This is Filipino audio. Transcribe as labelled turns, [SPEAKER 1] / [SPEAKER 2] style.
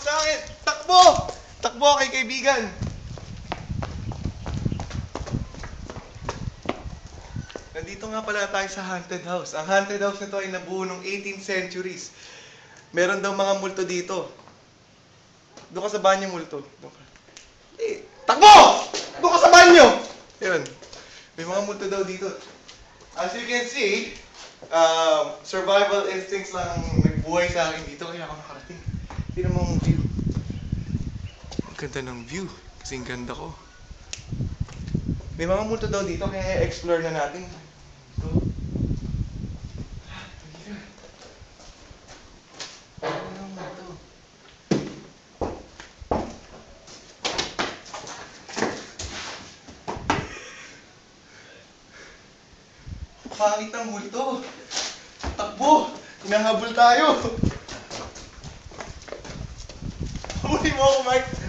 [SPEAKER 1] sa akin! Takbo! Takbo kay kaibigan! Nandito nga pala tayo sa haunted house. Ang haunted house nito ay nabuo noong 18th centuries. Meron daw mga multo dito. Doon ka sa banyo multo. Doon ka. Eh, takbo! Doon ka sa banyo! Yun. May mga multo daw dito. As you can see, survival instincts lang ang nagbuhay sa akin dito kaya ako nakarating. Tignan mo ang view. Ang ganda ng view. Kasing ganda ko. May mga multo daw dito kaya explore na natin. Go. Ano multo? Pangit ng multo. Takbo! Hinahabol tayo! Huli mo ako, Mark!